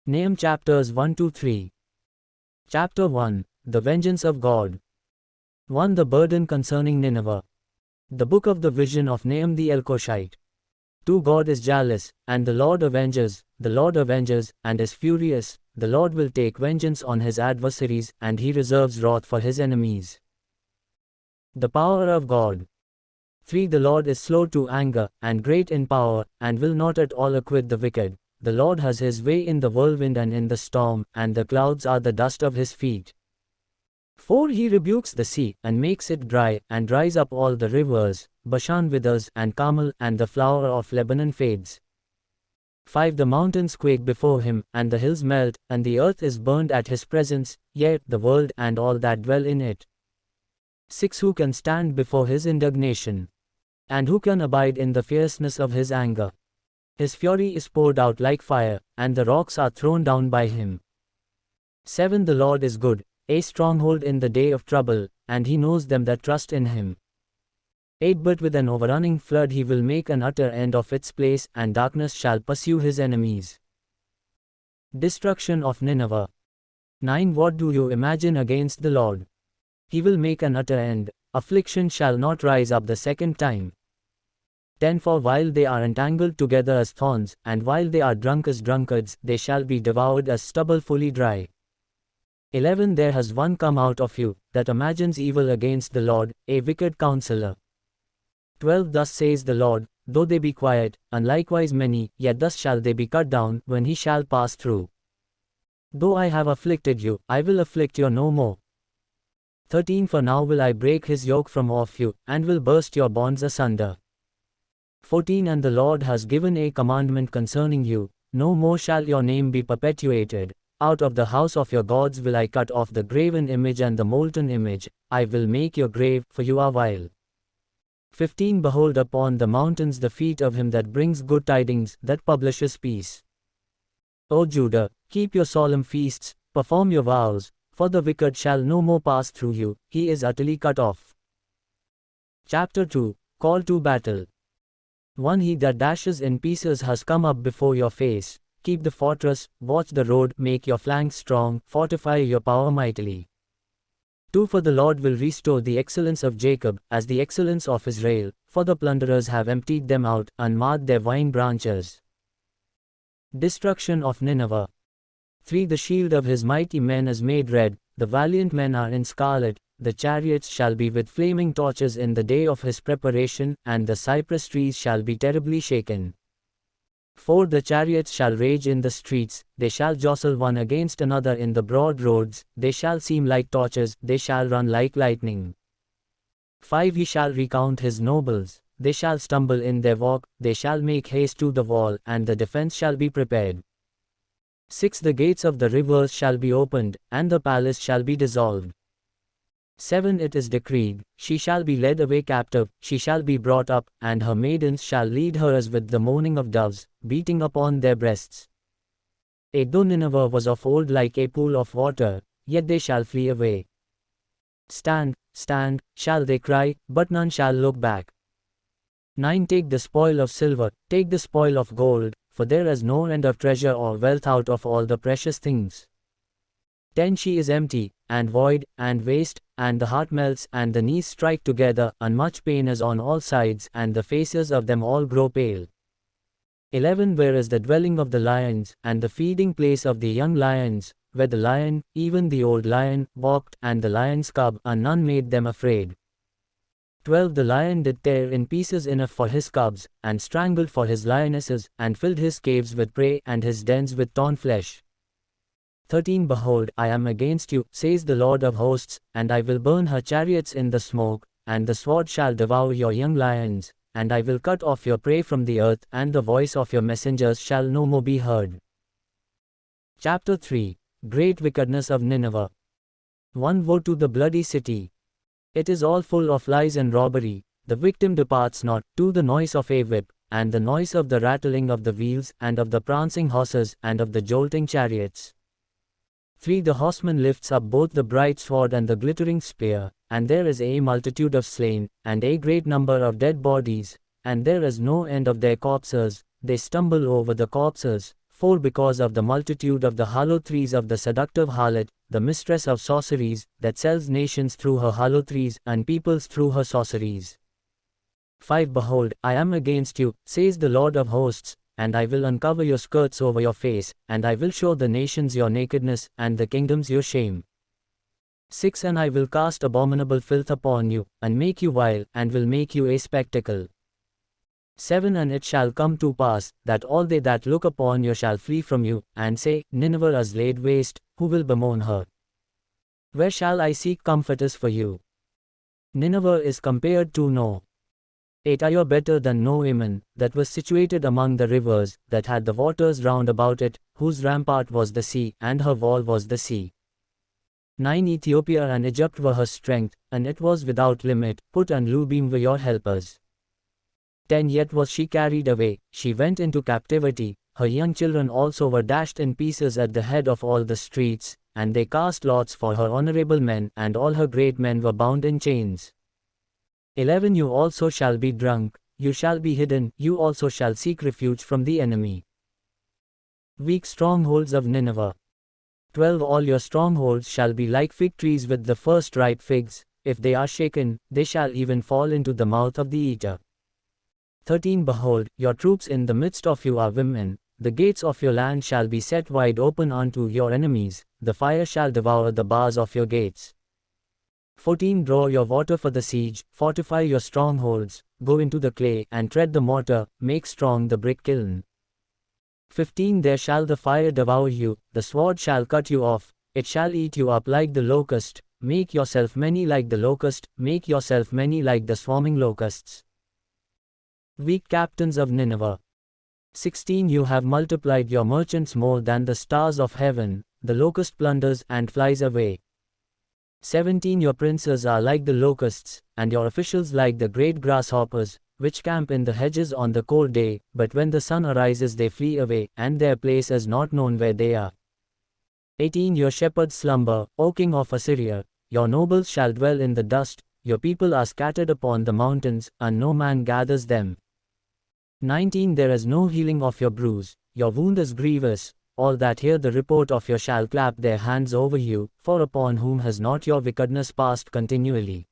Nahum chapters 1-3. Chapter 1. The Vengeance of God. 1. The burden concerning Nineveh. The book of the vision of Nahum the Elkoshite. 2. God is jealous, and the Lord avenges, and is furious. The Lord will take vengeance on his adversaries, and he reserves wrath for his enemies. The power of God. 3. The Lord is slow to anger, and great in power, and will not at all acquit the wicked. The Lord has his way in the whirlwind and in the storm, and the clouds are the dust of his feet. 4. He rebukes the sea, and makes it dry, and dries up all the rivers. Bashan withers, and Carmel, and the flower of Lebanon fades. 5. The mountains quake before him, and the hills melt, and the earth is burned at his presence, yea, the world and all that dwell in it. 6. Who can stand before his indignation? And who can abide in the fierceness of his anger? His fury is poured out like fire, and the rocks are thrown down by him. 7. The Lord is good, a stronghold in the day of trouble, and he knows them that trust in him. 8. But with an overrunning flood he will make an utter end of its place, and darkness shall pursue his enemies. Destruction of Nineveh. 9. What do you imagine against the Lord? He will make an utter end, affliction shall not rise up the second time. 10. For while they are entangled together as thorns, and while they are drunk as drunkards, they shall be devoured as stubble fully dry. 11. There has one come out of you, that imagines evil against the Lord, a wicked counselor. 12. Thus says the Lord, though they be quiet, and likewise many, yet thus shall they be cut down, when he shall pass through. Though I have afflicted you, I will afflict you no more. 13. For now will I break his yoke from off you, and will burst your bonds asunder. 14. And the Lord has given a commandment concerning you, no more shall your name be perpetuated. Out of the house of your gods will I cut off the graven image and the molten image, I will make your grave, for you are vile. 15. Behold upon the mountains the feet of him that brings good tidings, that publishes peace. O Judah, keep your solemn feasts, perform your vows, for the wicked shall no more pass through you, he is utterly cut off. Chapter 2. Call to battle. 1. He that dashes in pieces has come up before your face. Keep the fortress, watch the road, make your flanks strong, fortify your power mightily. 2. For the Lord will restore the excellence of Jacob, as the excellence of Israel, for the plunderers have emptied them out, and marred their vine branches. Destruction of Nineveh. 3. The shield of his mighty men is made red, the valiant men are in scarlet, the chariots shall be with flaming torches in the day of his preparation, and the cypress trees shall be terribly shaken. 4. The chariots shall rage in the streets, they shall jostle one against another in the broad roads, they shall seem like torches, they shall run like lightning. 5. He shall recount his nobles, they shall stumble in their walk, they shall make haste to the wall, and the defense shall be prepared. 6. The gates of the rivers shall be opened, and the palace shall be dissolved. 7. It is decreed, she shall be led away captive, she shall be brought up, and her maidens shall lead her as with the moaning of doves, beating upon their breasts. 8. Though Nineveh was of old like a pool of water, yet they shall flee away. Stand, stand, shall they cry, but none shall look back. 9. Take the spoil of silver, take the spoil of gold, for there is no end of treasure or wealth out of all the precious things. 10. She is empty, and void, and waste, and the heart melts, and the knees strike together, and much pain is on all sides, and the faces of them all grow pale. 11. Where is the dwelling of the lions, and the feeding place of the young lions, where the lion, even the old lion, walked, and the lion's cub, and none made them afraid. 12. The lion did tear in pieces enough for his cubs, and strangled for his lionesses, and filled his caves with prey, and his dens with torn flesh. 13. Behold, I am against you, says the Lord of hosts, and I will burn her chariots in the smoke, and the sword shall devour your young lions, and I will cut off your prey from the earth, and the voice of your messengers shall no more be heard. Chapter 3. Great wickedness of Nineveh. 1. Woe to the bloody city! It is all full of lies and robbery, the victim departs not, to the noise of a whip, and the noise of the rattling of the wheels, and of the prancing horses, and of the jolting chariots. 3. The horseman lifts up both the bright sword and the glittering spear, and there is a multitude of slain, and a great number of dead bodies, and there is no end of their corpses, they stumble over the corpses, 4 Because of the multitude of the harlotries of the seductive harlot, the mistress of sorceries, that sells nations through her harlotries, and peoples through her sorceries. 5 Behold, I am against you, says the Lord of hosts, and I will uncover your skirts over your face, and I will show the nations your nakedness, and the kingdoms your shame. 6 And I will cast abominable filth upon you, and make you vile, and will make you a spectacle. 7 And it shall come to pass, that all they that look upon you shall flee from you, and say, Nineveh is laid waste, who will bemoan her? Where shall I seek comforters for you? Nineveh is compared to No. 8 Are you better than No Ammon, that was situated among the rivers, that had the waters round about it, whose rampart was the sea, and her wall was the sea? 9 Ethiopia and Egypt were her strength, and it was without limit, Put and Lubim were your helpers. 10 Yet was she carried away, she went into captivity, her young children also were dashed in pieces at the head of all the streets, and they cast lots for her honorable men, and all her great men were bound in chains. 11 You also shall be drunk, you shall be hidden, you also shall seek refuge from the enemy. Weak strongholds of Nineveh. 12 All your strongholds shall be like fig trees with the first ripe figs, if they are shaken, they shall even fall into the mouth of the eater. 13 Behold, your troops in the midst of you are women, the gates of your land shall be set wide open unto your enemies, the fire shall devour the bars of your gates. 14 Draw your water for the siege, fortify your strongholds, go into the clay, and tread the mortar, make strong the brick kiln. 15 There shall the fire devour you, the sword shall cut you off, it shall eat you up like the locust, make yourself many like the locust, make yourself many like the swarming locusts. Weak captains of Nineveh. 16 You have multiplied your merchants more than the stars of heaven, the locust plunders and flies away. 17 Your princes are like the locusts, and your officials like the great grasshoppers, which camp in the hedges on the cold day, but when the sun arises they flee away, and their place is not known where they are. 18 Your shepherds slumber, O king of Assyria, your nobles shall dwell in the dust, your people are scattered upon the mountains, and no man gathers them. 19 There is no healing of your bruise, your wound is grievous, all that hear the report of you shall clap their hands over you, for upon whom has not your wickedness passed continually?